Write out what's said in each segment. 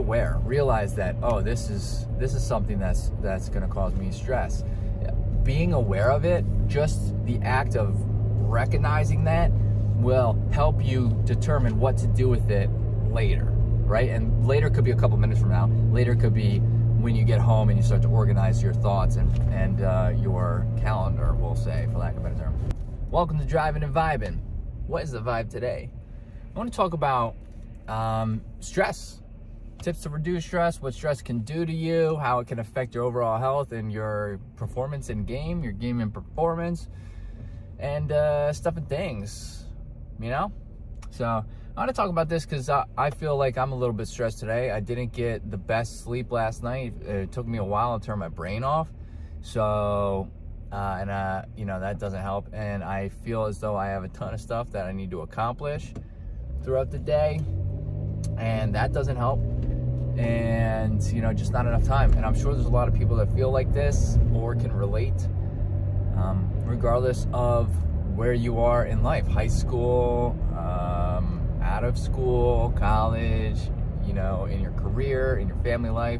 aware. Realize that, oh, this is something that's going to cause me stress. Being aware of it, just the act of recognizing that, will help you determine what to do with it later, right? And later could be a couple minutes from now. Later could be when you get home and you start to organize your thoughts and your calendar, we'll say, for lack of a better term. Welcome to Driving and Vibing. What is the vibe today? I want to talk about stress. Tips to reduce stress, what stress can do to you, how it can affect your overall health and your performance in game, your game and performance, and stuff and things, you know? So I want to talk about this because I feel like I'm a little bit stressed today. I didn't get the best sleep last night. It took me a while to turn my brain off. So, you know, that doesn't help. And I feel as though I have a ton of stuff that I need to accomplish throughout the day. And that doesn't help. And, you know, just not enough time. And I'm sure there's a lot of people that feel like this or can relate, regardless of where you are in life, high school, out of school, college, you know, in your career, in your family life,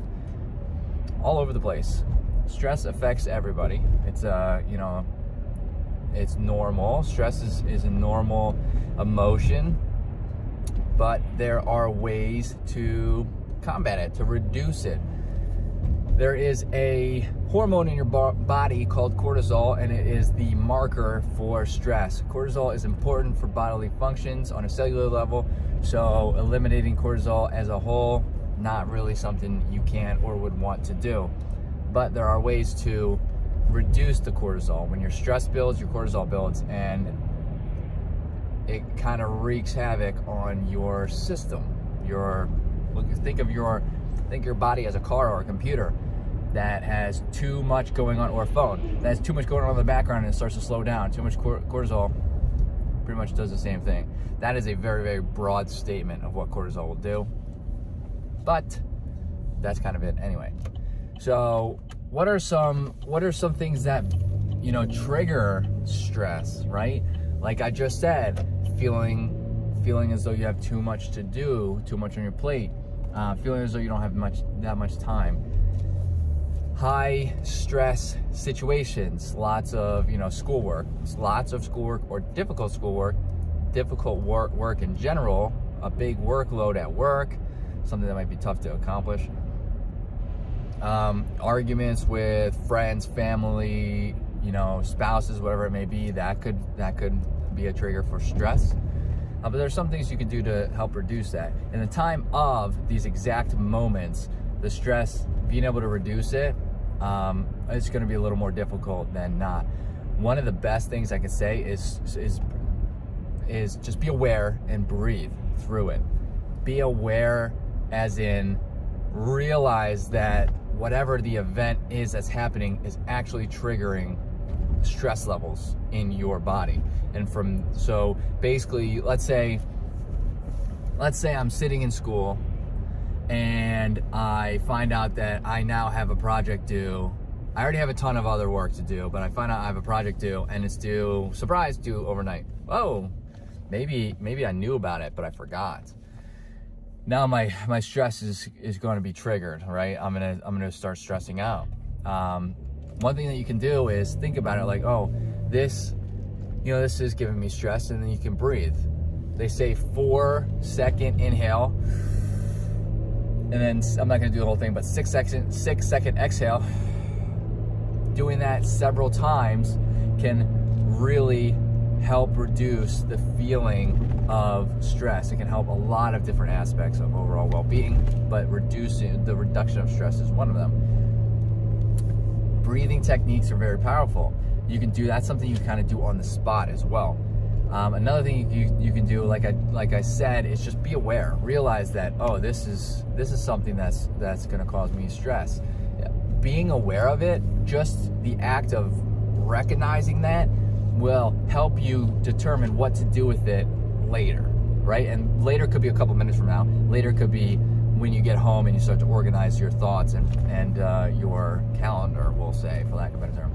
all over the place. Stress affects everybody. It's, you know, it's normal. Stress is a normal emotion, but there are ways to combat it, to reduce it. There is a hormone in your body called cortisol, and it is the marker for stress. Cortisol is important for bodily functions on a cellular level, so eliminating cortisol as a whole, not really something you can or would want to do. But there are ways to reduce the cortisol. When your stress builds, your cortisol builds, and it kind of wreaks havoc on your system. Think your body as a car or a computer that has too much going on, or a phone that has too much going on in the background and it starts to slow down. Too much cortisol pretty much does the same thing. That is a very, very broad statement of what cortisol will do, but that's kind of it anyway. So what are some things that, you know, trigger stress, right? Like I just said, feeling as though you have too much to do, too much on your plate, feeling as though you don't have that much time. High stress situations, lots of, you know, schoolwork or difficult schoolwork, difficult work in general, a big workload at work, something that might be tough to accomplish. Arguments with friends, family, you know, spouses, whatever it may be, that could be a trigger for stress. But there's some things you can do to help reduce that. In the time of these exact moments, the stress, being able to reduce it, it's going to be a little more difficult than not. One of the best things I can say is just be aware and breathe through it. Be aware as in realize that whatever the event is that's happening is actually triggering stress levels in your body. And so basically, let's say I'm sitting in school and I find out that I now have a project due. I already have a ton of other work to do, but I find out I have a project due and it's due overnight. Oh, maybe I knew about it, but I forgot. Now my stress is going to be triggered, right? I'm gonna start stressing out. One thing that you can do is think about it like, oh, this is giving me stress, and then you can breathe. They say 4-second inhale, and then I'm not gonna do the whole thing, but 6-second exhale. Doing that several times can really help reduce the feeling of stress. It can help a lot of different aspects of overall well-being, but the reduction of stress is one of them. Breathing techniques are very powerful. You can do that's something you can kind of do on the spot as well. Another thing you can do, like I said, is just be aware. Realize that, oh, this is something that's going to cause me stress. Being aware of it, just the act of recognizing that, will help you determine what to do with it later, right? And later could be a couple minutes from now. Later could be when you get home and you start to organize your thoughts and your calendar, we'll say, for lack of a better term.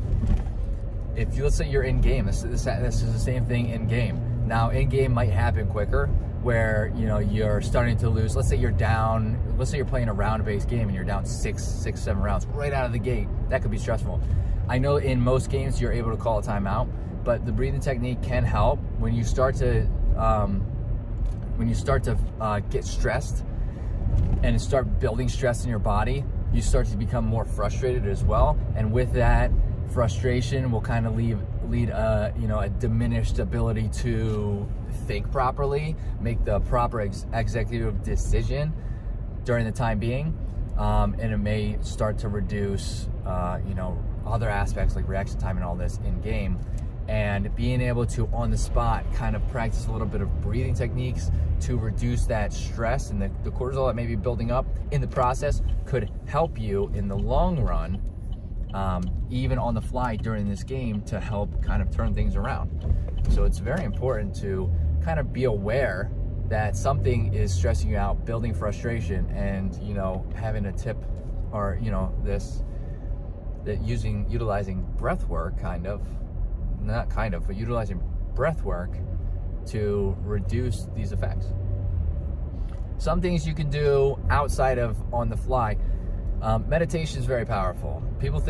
Let's say you're in game, this is the same thing in game. Now, in game might happen quicker where, you know, you're starting to lose. Let's say you're down, let's say you're playing a round-based game and you're down 7 rounds right out of the gate. That could be stressful. I know in most games you're able to call a timeout, but the breathing technique can help when you start to get stressed and start building stress in your body. You start to become more frustrated as well, and with that frustration will kind of lead a diminished ability to think properly, make the proper executive decision during the time being, and it may start to reduce other aspects like reaction time and all this in game. And being able to on the spot kind of practice a little bit of breathing techniques to reduce that stress and the cortisol that may be building up in the process could help you in the long run, even on the fly during this game, to help kind of turn things around. So it's very important to kind of be aware that something is stressing you out, building frustration, and having a tip, or utilizing breath work, utilizing breath work to reduce these effects. Some things you can do outside of on the fly. Meditation is very powerful. When people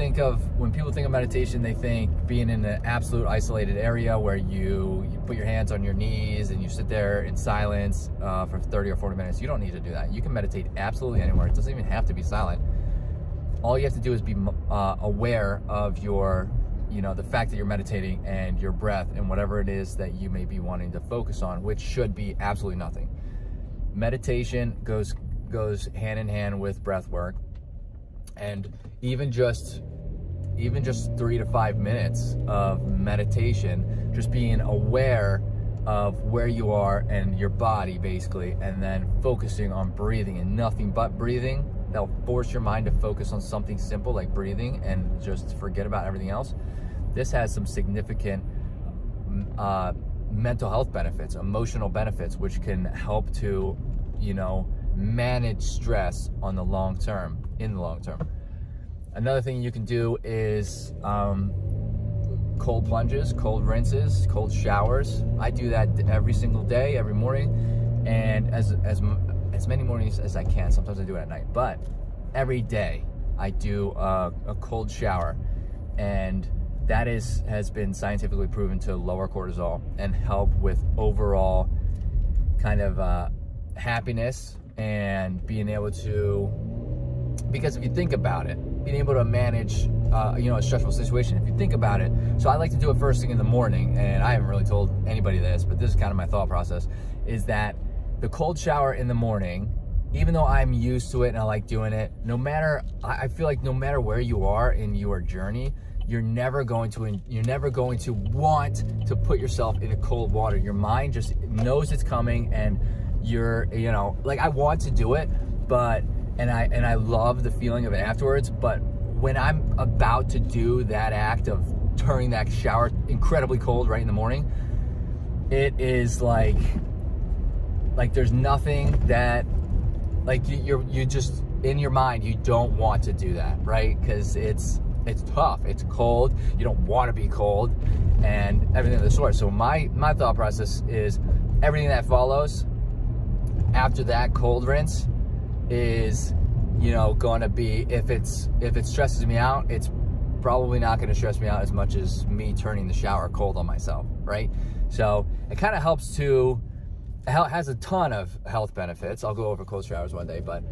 think of meditation, they think being in an absolute isolated area where you put your hands on your knees and you sit there in silence for 30 or 40 minutes. You don't need to do that. You can meditate absolutely anywhere. It doesn't even have to be silent. All you have to do is be aware of your, the fact that you're meditating and your breath and whatever it is that you may be wanting to focus on, which should be absolutely nothing. Meditation goes hand in hand with breath work. And even just 3 to 5 minutes of meditation, just being aware of where you are and your body basically, and then focusing on breathing and nothing but breathing, that'll force your mind to focus on something simple like breathing and just forget about everything else. This has some significant mental health benefits, emotional benefits, which can help to, manage stress in the long term. Another thing you can do is cold plunges, cold rinses, cold showers. I do that every single day, every morning, and as many mornings as I can. Sometimes I do it at night, but every day I do a cold shower, and that has been scientifically proven to lower cortisol and help with overall kind of happiness and being able to, because if you think about it, being able to manage a stressful situation, if you think about it. So I like to do it first thing in the morning, and I haven't really told anybody this, but this is kind of my thought process, is that the cold shower in the morning, even though I'm used to it and I like doing it, I feel like no matter where you are in your journey, you're never going to want to put yourself into cold water. Your mind just knows it's coming, and I want to do it, and I love the feeling of it afterwards. But when I'm about to do that act of turning that shower incredibly cold right in the morning, it is like there's nothing that, you just, in your mind, you don't want to do that, right? Because it's tough, it's cold, you don't want to be cold, and everything of the sort. So my thought process is everything that follows after that cold rinse is, going to be, if it stresses me out, it's probably not going to stress me out as much as me turning the shower cold on myself, right? So it kind of has a ton of health benefits. I'll go over cold showers one day, but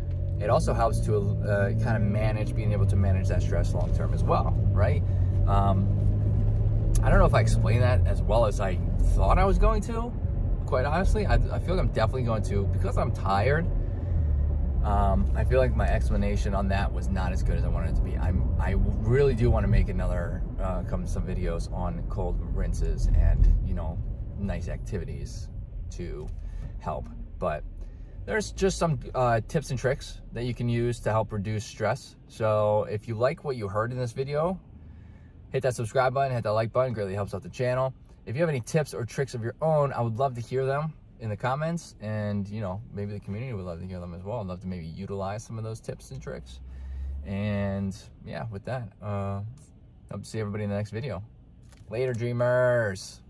it also helps to kind of being able to manage that stress long term as well, right? I don't know if I explained that as well as I thought I was going to. Quite honestly, I feel like I'm definitely going to, because I'm tired. I feel like my explanation on that was not as good as I wanted it to be. I really do want to make some videos on cold rinses and nice activities to help. But there's just some tips and tricks that you can use to help reduce stress. So if you like what you heard in this video, hit that subscribe button, hit that like button, greatly helps out the channel. If you have any tips or tricks of your own, I would love to hear them in the comments, and maybe the community would love to hear them as well. I'd love to maybe utilize some of those tips and tricks. And yeah, with that, hope to see everybody in the next video. Later, dreamers.